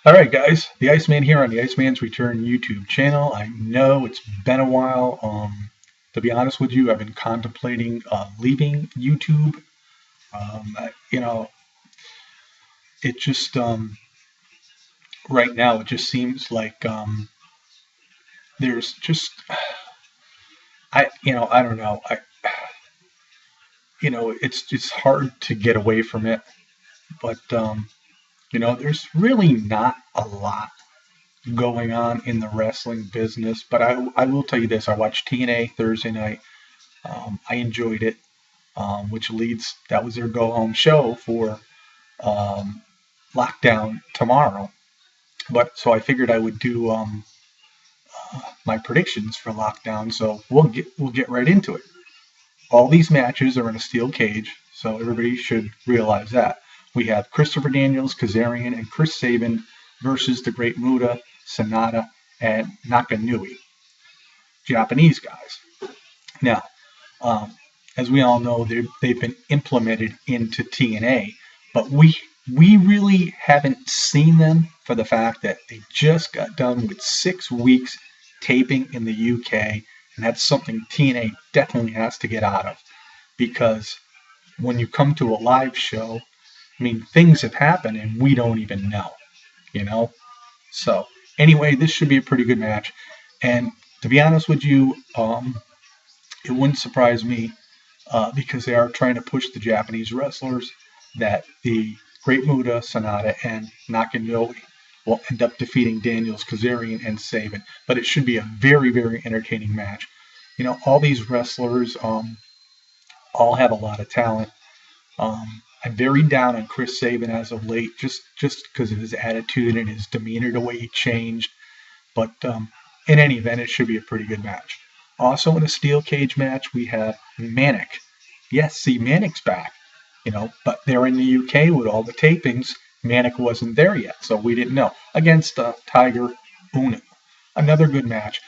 Alright guys, the Iceman here on the Iceman's Return YouTube channel. I know it's been a while. To be honest with you, I've been contemplating leaving YouTube. You know, it just right now it just seems like there's just I don't know. It's hard to get away from it, but there's really not a lot going on in the wrestling business. But I will tell you this: I watched TNA Thursday night. I enjoyed it, that was their go home show for um, lockdown tomorrow. But so I figured I would do my predictions for lockdown. So we'll get right into it. All these matches are in a steel cage, so everybody should realize that. We have Christopher Daniels, Kazarian, and Chris Sabin versus the Great Muta, Sonata, and Nakanui, Japanese guys. Now, um, as we all know, they've been implemented into TNA, but we really haven't seen them for the fact that they just got done with 6 weeks taping in the UK, and that's something TNA definitely has to get out of, because when you come to a live show, I mean, things have happened and we don't even know, you know? So, anyway, this should be a pretty good match. And to be honest with you, it wouldn't surprise me because they are trying to push the Japanese wrestlers that the Great Muta, Sonata, and Nakanoe will end up defeating Daniels, Kazarian, and Sabin. But it should be a very, very entertaining match. All these wrestlers all have a lot of talent. I'm very down on Chris Sabin as of late, just because of his attitude and his demeanor, the way he changed. But in any event, it should be a pretty good match. Also in a steel cage match, we have Manic. Yes, see, Manic's back, but they're in the UK with all the tapings. Manic wasn't there yet, so we didn't know. Against Tiger Uno. Another good match.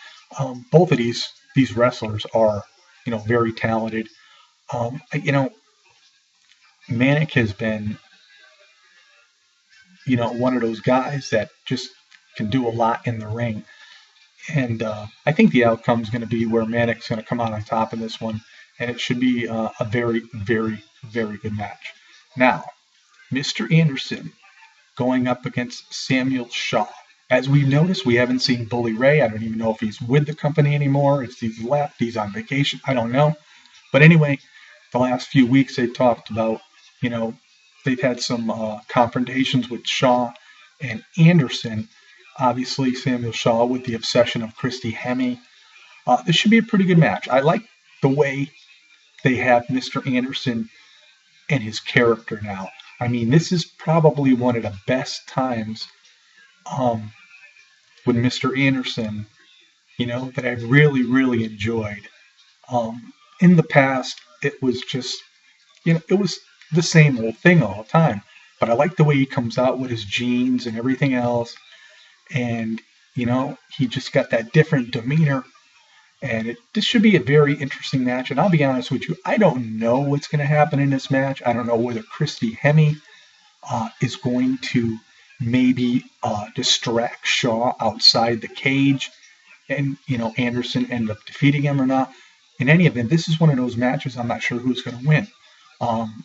Both of these wrestlers are, very talented. Um, you know, Manic has been, one of those guys that just can do a lot in the ring. And I think the outcome is going to be where Manic's going to come out on top in this one, and it should be a very, very, very good match. Now, Mr. Anderson going up against Samuel Shaw. As we've noticed, we haven't seen Bully Ray. I don't even know if he's with the company anymore. He's left. He's on vacation. I don't know. But anyway, the last few weeks they talked about, you know, they've had some confrontations with Shaw and Anderson. Obviously, Samuel Shaw with the obsession of Christy Hemme. This should be a pretty good match. I like the way they have Mr. Anderson and his character now. I mean, this is probably one of the best times with Mr. Anderson, that I've really, really enjoyed. In the past, it was just, it was the same old thing all the time. But I like the way he comes out with his jeans and everything else. And, he just got that different demeanor. And this should be a very interesting match. And I'll be honest with you, I don't know what's going to happen in this match. I don't know whether Christy Hemme is going to maybe distract Shaw outside the cage and, Anderson end up defeating him or not. In any event, this is one of those matches I'm not sure who's going to win.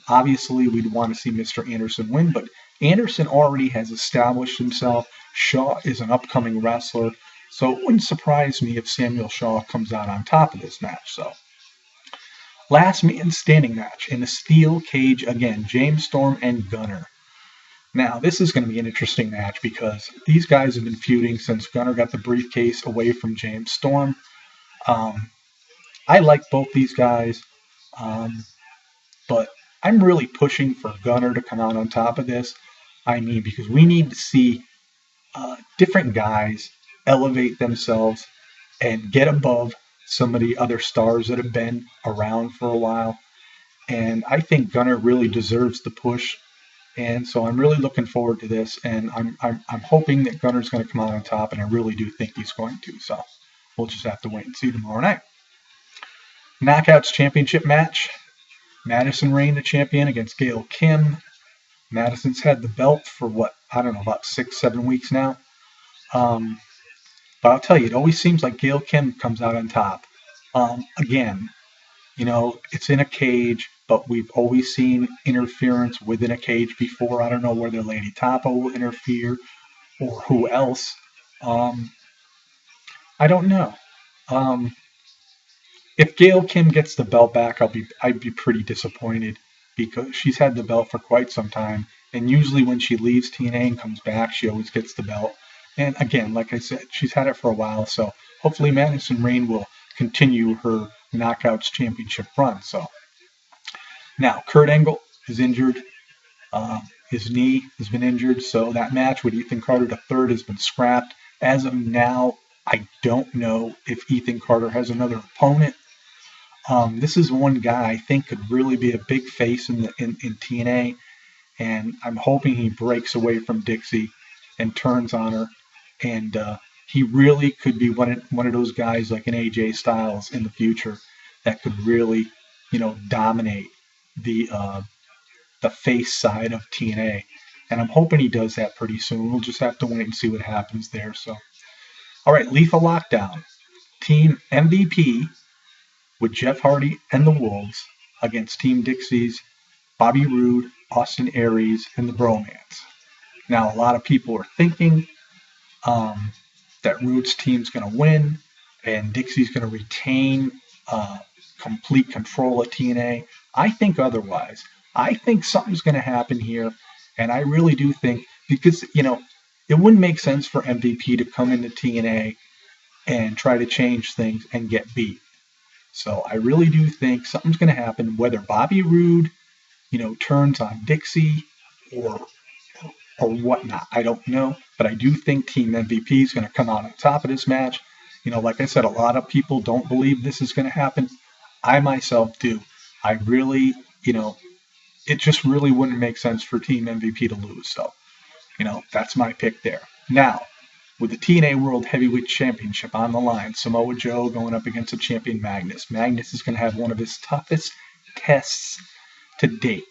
Obviously, we'd want to see Mr. Anderson win, but Anderson already has established himself. Shaw is an upcoming wrestler, so it wouldn't surprise me if Samuel Shaw comes out on top of this match. So, last man standing match in a steel cage again, James Storm and Gunner. Now, this is going to be an interesting match because these guys have been feuding since Gunner got the briefcase away from James Storm. I like both these guys, but I'm really pushing for Gunner to come out on top of this. I mean, because we need to see different guys elevate themselves and get above some of the other stars that have been around for a while. And I think Gunner really deserves the push. And so I'm really looking forward to this. And I'm hoping that Gunner's going to come out on top. And I really do think he's going to. So we'll just have to wait and see tomorrow night. Knockouts Championship match. Madison Rayne, the champion, against Gail Kim. Madison's had the belt for what, I don't know, about 6, 7 weeks now. But I'll tell you, it always seems like Gail Kim comes out on top. Again, it's in a cage, but we've always seen interference within a cage before. I don't know whether Lady Tapa will interfere or who else. I don't know. Um, if Gail Kim gets the belt back, I'd be pretty disappointed because she's had the belt for quite some time, and usually when she leaves TNA and comes back, she always gets the belt. And again, like I said, she's had it for a while, so hopefully Madison Rayne will continue her Knockouts Championship run. So now Kurt Angle is injured. His knee has been injured, so that match with Ethan Carter III has been scrapped. As of now, I don't know if Ethan Carter has another opponent. This is one guy I think could really be a big face in TNA, and I'm hoping he breaks away from Dixie and turns on her. And he really could be one of those guys like an AJ Styles in the future that could really, dominate the face side of TNA. And I'm hoping he does that pretty soon. We'll just have to wait and see what happens there. So, all right, Lethal Lockdown, Team MVP with Jeff Hardy and the Wolves against Team Dixie's Bobby Roode, Austin Aries, and the Bromance. Now, a lot of people are thinking that Roode's team's going to win and Dixie's going to retain complete control of TNA. I think otherwise. I think something's going to happen here, and I really do think, because, it wouldn't make sense for MVP to come into TNA and try to change things and get beat. So I really do think something's going to happen, whether Bobby Roode, turns on Dixie or whatnot. I don't know, but I do think Team MVP is going to come out on top of this match. Like I said, a lot of people don't believe this is going to happen. I myself do. I really, it just really wouldn't make sense for Team MVP to lose. So, that's my pick there. Now, with the TNA World Heavyweight Championship on the line, Samoa Joe going up against the champion Magnus. Magnus is going to have one of his toughest tests to date.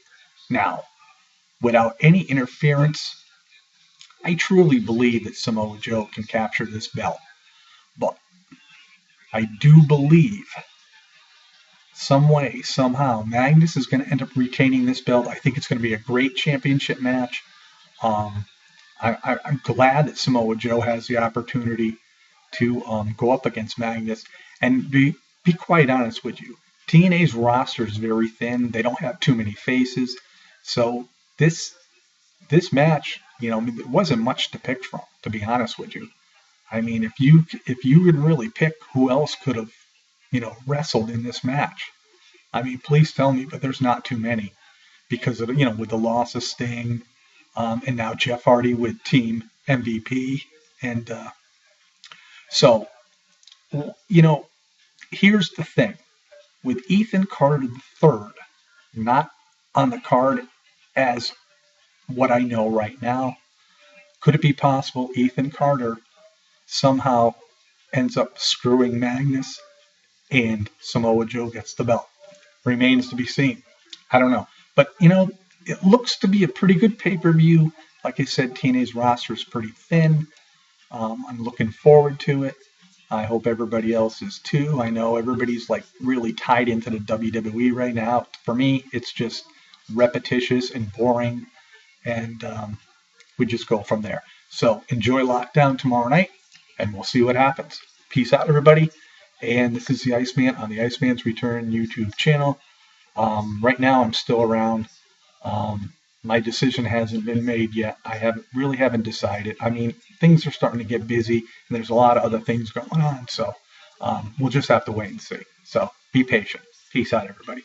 Now, without any interference, I truly believe that Samoa Joe can capture this belt. But I do believe some way, somehow, Magnus is going to end up retaining this belt. I think it's going to be a great championship match. I'm glad that Samoa Joe has the opportunity to go up against Magnus. And be quite honest with you, TNA's roster is very thin. They don't have too many faces. So this match, there wasn't much to pick from, to be honest with you. I mean, if you could really pick who else could have, wrestled in this match, I mean, please tell me, but there's not too many, because of, with the loss of Sting, and now Jeff Hardy with Team MVP, and so, here's the thing, with Ethan Carter III not on the card as what I know right now, could it be possible Ethan Carter somehow ends up screwing Magnus and Samoa Joe gets the belt? Remains to be seen. I don't know. But, it looks to be a pretty good pay-per-view. Like I said, TNA's roster is pretty thin. I'm looking forward to it. I hope everybody else is too. I know everybody's really tied into the WWE right now. For me, it's just repetitious and boring. And we just go from there. So enjoy Lockdown tomorrow night, and we'll see what happens. Peace out, everybody. And this is the Iceman on the Iceman's Return YouTube channel. Right now, I'm still around. My decision hasn't been made yet. I haven't decided. I mean, things are starting to get busy, and there's a lot of other things going on. So we'll just have to wait and see. So be patient. Peace out, everybody.